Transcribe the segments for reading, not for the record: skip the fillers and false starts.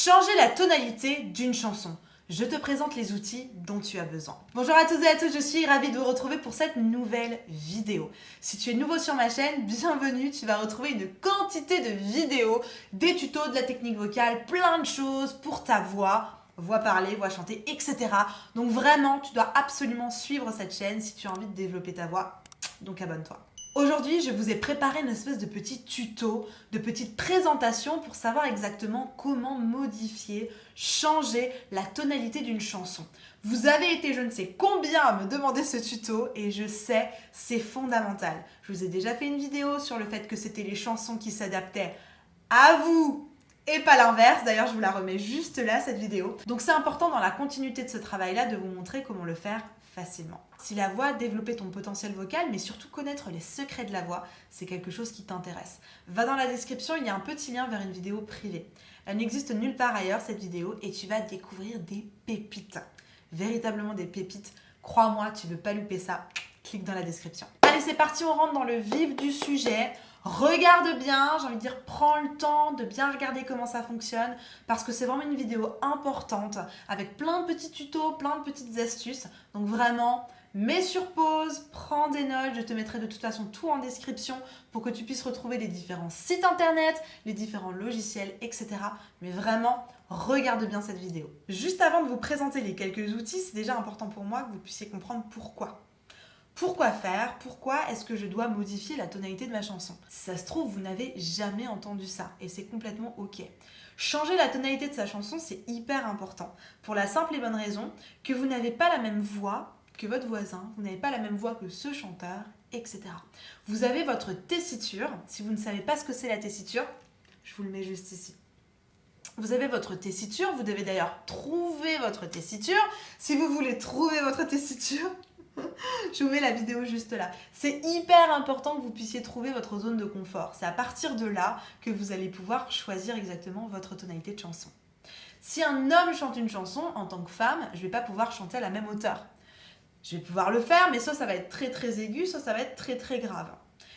Changer la tonalité d'une chanson. Je te présente les outils dont tu as besoin. Bonjour à toutes et à tous, je suis ravie de vous retrouver pour cette nouvelle vidéo. Si tu es nouveau sur ma chaîne, bienvenue, tu vas retrouver une quantité de vidéos, des tutos, de la technique vocale, plein de choses pour ta voix parler, voix chanter, etc. Donc vraiment, tu dois absolument suivre cette chaîne si tu as envie de développer ta voix, donc abonne-toi. Aujourd'hui, je vous ai préparé une espèce de petit tuto, de petite présentation pour savoir exactement comment modifier, changer la tonalité d'une chanson. Vous avez été je ne sais combien à me demander ce tuto et je sais, c'est fondamental. Je vous ai déjà fait une vidéo sur le fait que c'était les chansons qui s'adaptaient à vous et pas l'inverse. D'ailleurs, je vous la remets juste là, cette vidéo. Donc c'est important dans la continuité de ce travail-là de vous montrer comment le faire facilement. Si la voix, développer ton potentiel vocal, mais surtout connaître les secrets de la voix, c'est quelque chose qui t'intéresse. Va dans la description, il y a un petit lien vers une vidéo privée. Elle n'existe nulle part ailleurs, cette vidéo, et tu vas découvrir des pépites. Véritablement des pépites. Crois-moi, tu veux pas louper ça. Clique dans la description. Allez, c'est parti, on rentre dans le vif du sujet. Regarde bien, j'ai envie de dire, prends le temps de bien regarder comment ça fonctionne parce que c'est vraiment une vidéo importante avec plein de petits tutos, plein de petites astuces. Donc vraiment, mets sur pause, prends des notes, je te mettrai de toute façon tout en description pour que tu puisses retrouver les différents sites internet, les différents logiciels, etc. Mais vraiment, regarde bien cette vidéo. Juste avant de vous présenter les quelques outils, c'est déjà important pour moi que vous puissiez comprendre pourquoi. Pourquoi faire? Pourquoi est-ce que je dois modifier la tonalité de ma chanson? Si ça se trouve, vous n'avez jamais entendu ça et c'est complètement ok. Changer la tonalité de sa chanson, c'est hyper important pour la simple et bonne raison que vous n'avez pas la même voix que votre voisin, vous n'avez pas la même voix que ce chanteur, etc. Vous avez votre tessiture. Si vous ne savez pas ce que c'est la tessiture, je vous le mets juste ici. Vous avez votre tessiture, vous devez d'ailleurs trouver votre tessiture. Si vous voulez trouver votre tessiture, je vous mets la vidéo juste là. C'est hyper important que vous puissiez trouver votre zone de confort. C'est à partir de là que vous allez pouvoir choisir exactement votre tonalité de chanson. Si un homme chante une chanson, en tant que femme, je ne vais pas pouvoir chanter à la même hauteur. Je vais pouvoir le faire, mais soit ça va être très très aigu, soit ça va être très très grave.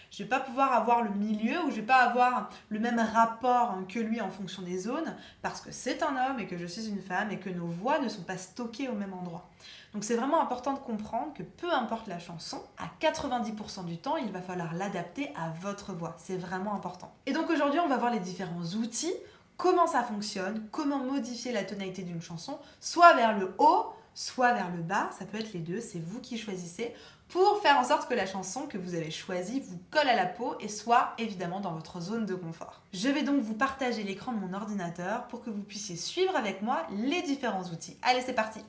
Je ne vais pas pouvoir avoir le milieu ou je ne vais pas avoir le même rapport que lui en fonction des zones parce que c'est un homme et que je suis une femme et que nos voix ne sont pas stockées au même endroit. Donc c'est vraiment important de comprendre que peu importe la chanson, à 90% du temps, il va falloir l'adapter à votre voix. C'est vraiment important. Et donc aujourd'hui, on va voir les différents outils, comment ça fonctionne, comment modifier la tonalité d'une chanson, soit vers le haut, soit vers le bas, ça peut être les deux, c'est vous qui choisissez, pour faire en sorte que la chanson que vous avez choisie vous colle à la peau et soit évidemment dans votre zone de confort. Je vais donc vous partager l'écran de mon ordinateur pour que vous puissiez suivre avec moi les différents outils. Allez, c'est parti!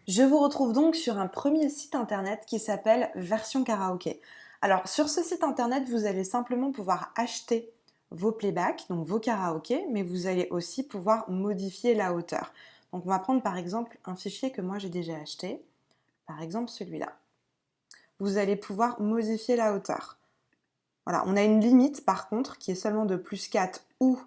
Je vous retrouve donc sur un premier site internet qui s'appelle Version Karaoké. Alors sur ce site internet, vous allez simplement pouvoir acheter vos playbacks, donc vos karaokés, mais vous allez aussi pouvoir modifier la hauteur. Donc on va prendre par exemple un fichier que moi j'ai déjà acheté, par exemple celui-là. Vous allez pouvoir modifier la hauteur. Voilà, on a une limite par contre qui est seulement de +4 ou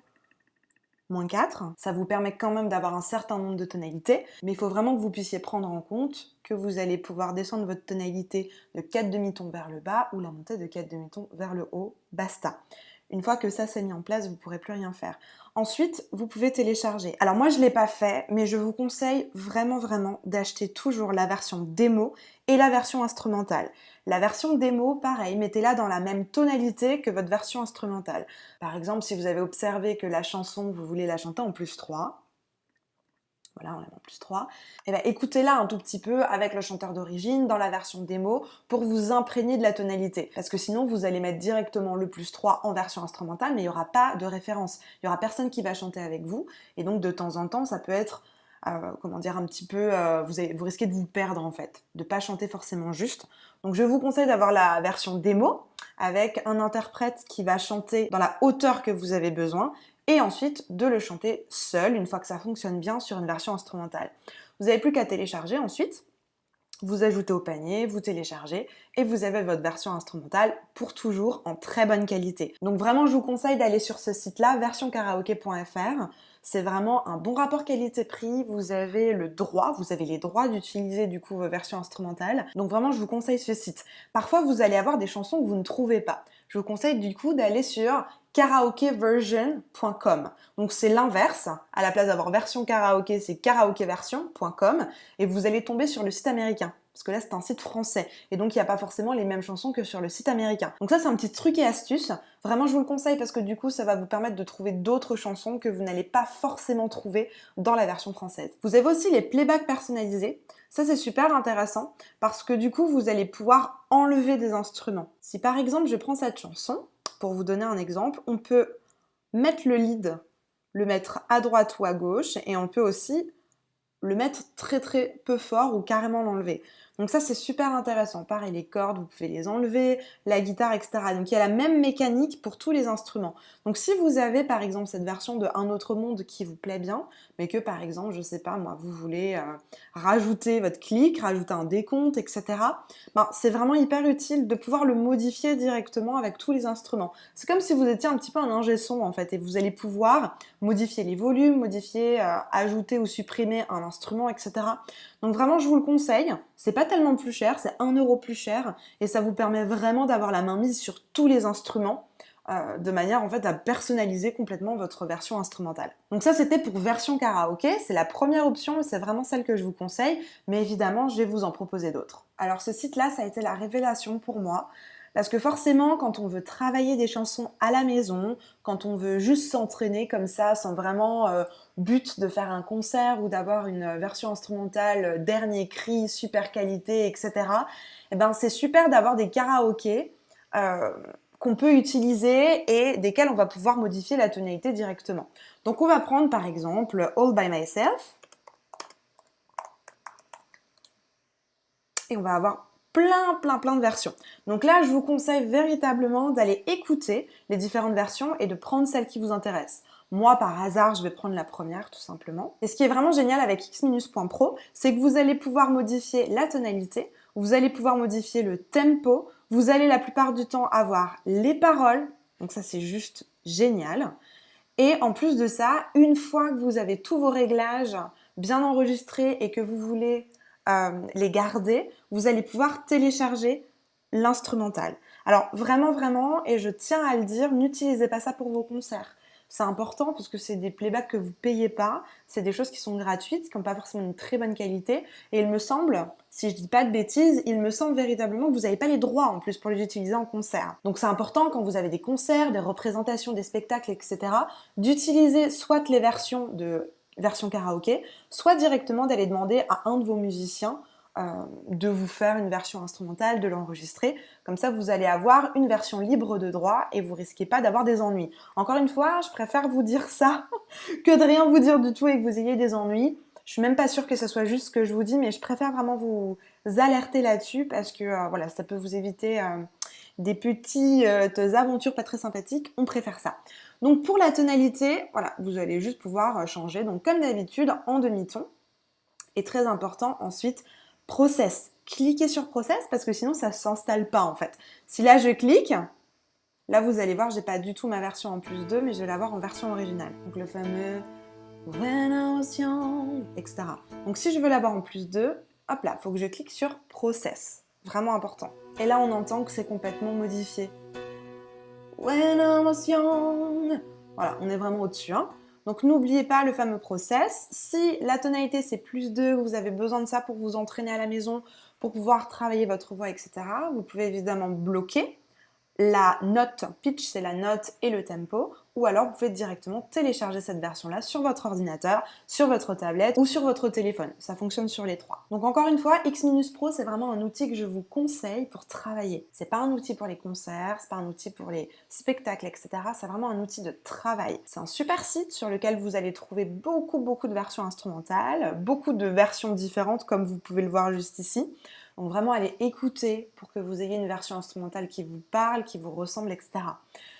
-4. Ça vous permet quand même d'avoir un certain nombre de tonalités, mais il faut vraiment que vous puissiez prendre en compte que vous allez pouvoir descendre votre tonalité de 4 demi-tons vers le bas ou la montée de 4 demi-tons vers le haut, basta. Une fois que ça s'est mis en place, vous ne pourrez plus rien faire. Ensuite, vous pouvez télécharger. Alors moi, je ne l'ai pas fait, mais je vous conseille vraiment d'acheter toujours la version démo et la version instrumentale. La version démo, pareil, mettez-la dans la même tonalité que votre version instrumentale. Par exemple, si vous avez observé que la chanson, vous voulez la chanter en +3, voilà, on la met en +3, et bien écoutez-la un tout petit peu avec le chanteur d'origine dans la version démo pour vous imprégner de la tonalité. Parce que sinon, vous allez mettre directement le +3 en version instrumentale, mais il n'y aura pas de référence. Il n'y aura personne qui va chanter avec vous. Et donc, de temps en temps, ça peut être, comment dire, un petit peu, vous risquez de vous perdre en fait, de ne pas chanter forcément juste. Donc, je vous conseille d'avoir la version démo avec un interprète qui va chanter dans la hauteur que vous avez besoin et ensuite de le chanter seul une fois que ça fonctionne bien sur une version instrumentale. Vous n'avez plus qu'à télécharger ensuite, vous ajoutez au panier, vous téléchargez et vous avez votre version instrumentale pour toujours en très bonne qualité. Donc vraiment, je vous conseille d'aller sur ce site-là, versionkaraoke.fr. C'est vraiment un bon rapport qualité-prix. Vous avez les droits d'utiliser du coup vos versions instrumentales. Donc vraiment, je vous conseille ce site. Parfois, vous allez avoir des chansons que vous ne trouvez pas. Je vous conseille du coup d'aller sur karaokeversion.com. Donc c'est l'inverse, à la place d'avoir version karaoké, c'est karaokeversion.com et vous allez tomber sur le site américain. Parce que là, c'est un site français. Et donc, il n'y a pas forcément les mêmes chansons que sur le site américain. Donc ça, c'est un petit truc et astuce. Vraiment, je vous le conseille parce que du coup, ça va vous permettre de trouver d'autres chansons que vous n'allez pas forcément trouver dans la version française. Vous avez aussi les playbacks personnalisés. Ça, c'est super intéressant parce que du coup, vous allez pouvoir enlever des instruments. Si par exemple, je prends cette chanson, pour vous donner un exemple, on peut mettre le lead, le mettre à droite ou à gauche, et on peut aussi le mettre très très peu fort ou carrément l'enlever. Donc ça, c'est super intéressant. Pareil, les cordes, vous pouvez les enlever, la guitare, etc. Donc il y a la même mécanique pour tous les instruments. Donc si vous avez par exemple cette version de Un autre monde qui vous plaît bien, mais que par exemple, je sais pas moi, vous voulez rajouter votre clic, rajouter un décompte, etc. Ben, c'est vraiment hyper utile de pouvoir le modifier directement avec tous les instruments. C'est comme si vous étiez un petit peu un ingé son en fait, et vous allez pouvoir modifier les volumes, modifier, ajouter ou supprimer un instrument, etc. Donc vraiment, je vous le conseille. C'est pas tellement plus cher, c'est 1 euro plus cher, et ça vous permet vraiment d'avoir la main mise sur tous les instruments, de manière en fait à personnaliser complètement votre version instrumentale. Donc ça, c'était pour version karaoké, c'est la première option, et c'est vraiment celle que je vous conseille, mais évidemment, je vais vous en proposer d'autres. Alors ce site-là, ça a été la révélation pour moi. Parce que forcément, quand on veut travailler des chansons à la maison, quand on veut juste s'entraîner comme ça, sans vraiment but de faire un concert ou d'avoir une version instrumentale dernier cri, super qualité, etc., eh ben, c'est super d'avoir des karaokés qu'on peut utiliser et desquels on va pouvoir modifier la tonalité directement. Donc on va prendre par exemple All by Myself et on va avoir plein de versions. Donc là, je vous conseille véritablement d'aller écouter les différentes versions et de prendre celle qui vous intéresse. Moi, par hasard, je vais prendre la première, tout simplement. Et ce qui est vraiment génial avec xminus.pro, c'est que vous allez pouvoir modifier la tonalité, vous allez pouvoir modifier le tempo, vous allez la plupart du temps avoir les paroles, donc ça c'est juste génial. Et en plus de ça, une fois que vous avez tous vos réglages bien enregistrés et que vous voulez les garder, vous allez pouvoir télécharger l'instrumental. Alors vraiment, et je tiens à le dire, n'utilisez pas ça pour vos concerts. C'est important parce que c'est des playbacks que vous payez pas, c'est des choses qui sont gratuites, qui n'ont pas forcément une très bonne qualité, et il me semble, si je dis pas de bêtises, il me semble véritablement que vous n'avez pas les droits en plus pour les utiliser en concert. Donc c'est important quand vous avez des concerts, des représentations, des spectacles, etc., d'utiliser soit les version karaoké, soit directement d'aller demander à un de vos musiciens de vous faire une version instrumentale, de l'enregistrer. Comme ça, vous allez avoir une version libre de droit et vous risquez pas d'avoir des ennuis. Encore une fois, je préfère vous dire ça que de rien vous dire du tout et que vous ayez des ennuis. Je suis même pas sûre que ce soit juste ce que je vous dis, mais je préfère vraiment vous alerter là-dessus parce que voilà, ça peut vous éviter des petites aventures pas très sympathiques. On préfère ça. Donc pour la tonalité, voilà, vous allez juste pouvoir changer, donc comme d'habitude, en demi-ton. Et très important, ensuite, process. Cliquez sur process parce que sinon ça ne s'installe pas en fait. Si là je clique, là vous allez voir, j'ai pas du tout ma version en plus 2, mais je vais l'avoir en version originale. Donc le fameux When I was young, etc. Donc si je veux l'avoir en plus 2, hop là, il faut que je clique sur process. Vraiment important. Et là on entend que c'est complètement modifié. When I was young. Voilà, on est vraiment au-dessus. Hein. Donc n'oubliez pas le fameux process. Si la tonalité c'est plus 2, vous avez besoin de ça pour vous entraîner à la maison, pour pouvoir travailler votre voix, etc., vous pouvez évidemment bloquer la note, pitch c'est la note et le tempo, ou alors vous pouvez directement télécharger cette version-là sur votre ordinateur, sur votre tablette ou sur votre téléphone. Ça fonctionne sur les trois. Donc encore une fois, Xminus.pro c'est vraiment un outil que je vous conseille pour travailler. C'est pas un outil pour les concerts, c'est pas un outil pour les spectacles, etc. C'est vraiment un outil de travail. C'est un super site sur lequel vous allez trouver beaucoup de versions instrumentales, beaucoup de versions différentes comme vous pouvez le voir juste ici. Donc vraiment, allez écouter pour que vous ayez une version instrumentale qui vous parle, qui vous ressemble, etc.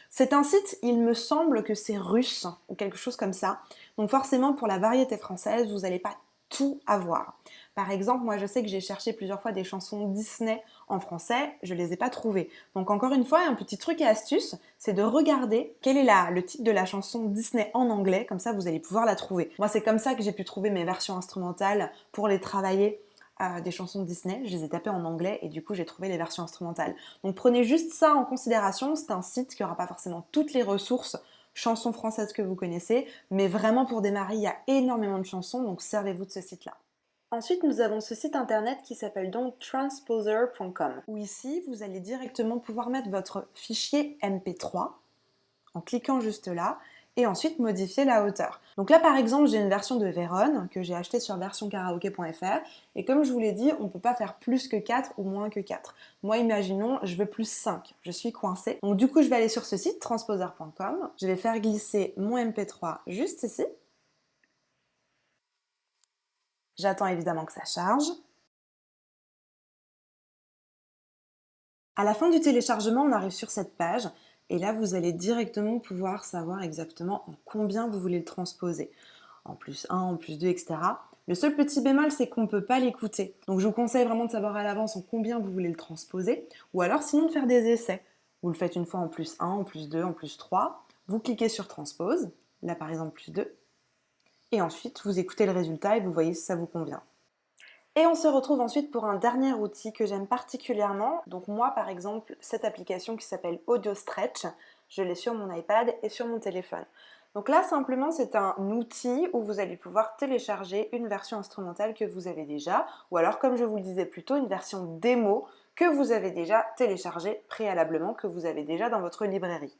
C'est un site, il me semble que c'est russe ou quelque chose comme ça. Donc forcément, pour la variété française, vous n'allez pas tout avoir. Par exemple, moi je sais que j'ai cherché plusieurs fois des chansons Disney en français, je ne les ai pas trouvées. Donc encore une fois, un petit truc et astuce, c'est de regarder quel est le titre de la chanson Disney en anglais, comme ça vous allez pouvoir la trouver. Moi c'est comme ça que j'ai pu trouver mes versions instrumentales pour les travailler des chansons de Disney, je les ai tapées en anglais et du coup j'ai trouvé les versions instrumentales. Donc prenez juste ça en considération, c'est un site qui n'aura pas forcément toutes les ressources chansons françaises que vous connaissez, mais vraiment pour démarrer, il y a énormément de chansons, donc servez-vous de ce site-là. Ensuite, nous avons ce site internet qui s'appelle donc transposer.com, où ici, vous allez directement pouvoir mettre votre fichier MP3 en cliquant juste là, et ensuite modifier la hauteur. Donc là, par exemple, j'ai une version de Vérone que j'ai achetée sur versionkaraoke.fr, et comme je vous l'ai dit, on ne peut pas faire plus que 4 ou moins que 4. Moi, imaginons, je veux plus 5, je suis coincée. Donc du coup, je vais aller sur ce site, transposer.com, je vais faire glisser mon MP3 juste ici. J'attends évidemment que ça charge. À la fin du téléchargement, on arrive sur cette page et là, vous allez directement pouvoir savoir exactement en combien vous voulez le transposer. En plus 1, en plus 2, etc. Le seul petit bémol, c'est qu'on ne peut pas l'écouter. Donc je vous conseille vraiment de savoir à l'avance en combien vous voulez le transposer ou alors sinon de faire des essais. Vous le faites une fois en plus 1, en plus 2, en plus 3. Vous cliquez sur transpose, là par exemple plus 2. Et ensuite, vous écoutez le résultat et vous voyez si ça vous convient. Et on se retrouve ensuite pour un dernier outil que j'aime particulièrement. Donc moi, par exemple, cette application qui s'appelle Audio Stretch, je l'ai sur mon iPad et sur mon téléphone. Donc là, simplement, c'est un outil où vous allez pouvoir télécharger une version instrumentale que vous avez déjà, ou alors, comme je vous le disais plus tôt, une version démo que vous avez déjà téléchargée préalablement, que vous avez déjà dans votre librairie.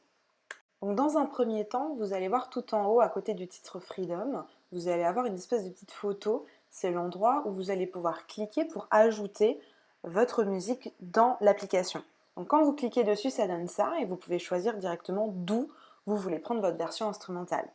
Donc dans un premier temps, vous allez voir tout en haut, à côté du titre Freedom, vous allez avoir une espèce de petite photo. C'est l'endroit où vous allez pouvoir cliquer pour ajouter votre musique dans l'application. Donc quand vous cliquez dessus, ça donne ça et vous pouvez choisir directement d'où vous voulez prendre votre version instrumentale.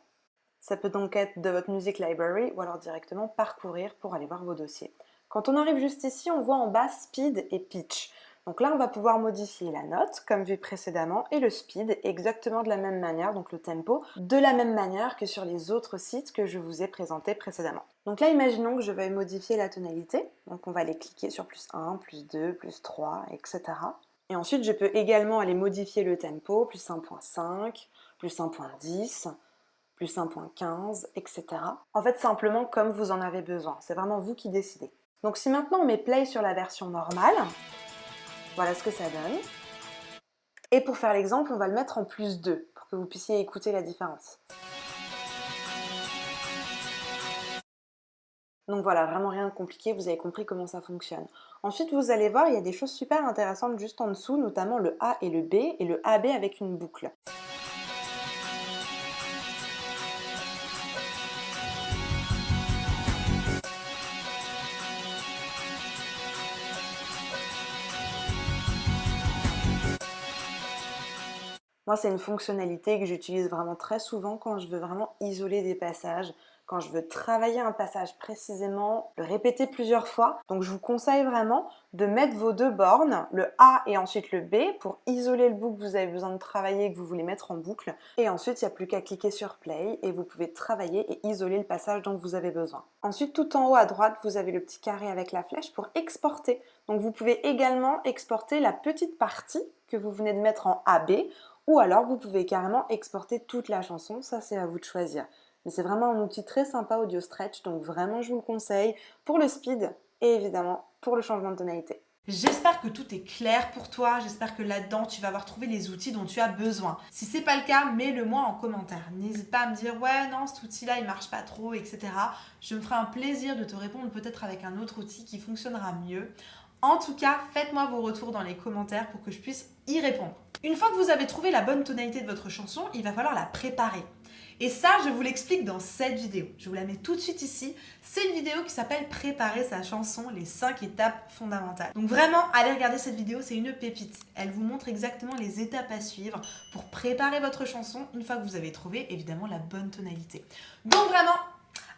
Ça peut donc être de votre Music Library ou alors directement parcourir pour aller voir vos dossiers. Quand on arrive juste ici, on voit en bas Speed et Pitch. Donc là, on va pouvoir modifier la note, comme vu précédemment, et le speed exactement de la même manière, donc le tempo, de la même manière que sur les autres sites que je vous ai présentés précédemment. Donc là, imaginons que je veuille modifier la tonalité. Donc on va aller cliquer sur plus 1, plus 2, plus 3, etc. Et ensuite, je peux également aller modifier le tempo, plus 1.5, plus 1.10, plus 1.15, etc. En fait, simplement comme vous en avez besoin. C'est vraiment vous qui décidez. Donc si maintenant on met play sur la version normale, voilà ce que ça donne. Et pour faire l'exemple, on va le mettre en plus 2 pour que vous puissiez écouter la différence. Donc voilà, vraiment rien de compliqué, vous avez compris comment ça fonctionne. Ensuite, vous allez voir, il y a des choses super intéressantes juste en dessous, notamment le A et le B, et le AB avec une boucle. Moi, c'est une fonctionnalité que j'utilise vraiment très souvent quand je veux vraiment isoler des passages, quand je veux travailler un passage précisément, le répéter plusieurs fois. Donc je vous conseille vraiment de mettre vos deux bornes, le A et ensuite le B, pour isoler le bout que vous avez besoin de travailler, que vous voulez mettre en boucle. Et ensuite, il n'y a plus qu'à cliquer sur Play et vous pouvez travailler et isoler le passage dont vous avez besoin. Ensuite, tout en haut à droite, vous avez le petit carré avec la flèche pour exporter. Donc vous pouvez également exporter la petite partie que vous venez de mettre en AB, ou alors vous pouvez carrément exporter toute la chanson, ça c'est à vous de choisir. Mais c'est vraiment un outil très sympa Audio Stretch, donc vraiment je vous le conseille pour le speed et évidemment pour le changement de tonalité. J'espère que tout est clair pour toi, j'espère que là-dedans tu vas avoir trouvé les outils dont tu as besoin. Si c'est pas le cas, mets-le-moi en commentaire. N'hésite pas à me dire ouais non cet outil-là il marche pas trop, etc. Je me ferai un plaisir de te répondre peut-être avec un autre outil qui fonctionnera mieux. En tout cas, faites-moi vos retours dans les commentaires pour que je puisse y répondre. Une fois que vous avez trouvé la bonne tonalité de votre chanson, il va falloir la préparer. Et ça, je vous l'explique dans cette vidéo. Je vous la mets tout de suite ici. C'est une vidéo qui s'appelle Préparer sa chanson, les 5 étapes fondamentales. Donc vraiment, allez regarder cette vidéo, c'est une pépite. Elle vous montre exactement les étapes à suivre pour préparer votre chanson une fois que vous avez trouvé évidemment la bonne tonalité. Donc vraiment,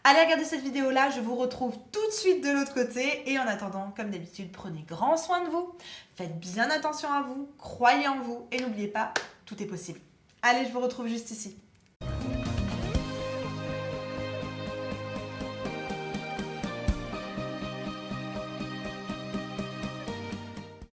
allez regarder cette vidéo-là, je vous retrouve tout de suite de l'autre côté. Et en attendant, comme d'habitude, prenez grand soin de vous, faites bien attention à vous, croyez en vous et n'oubliez pas, tout est possible. Allez, je vous retrouve juste ici.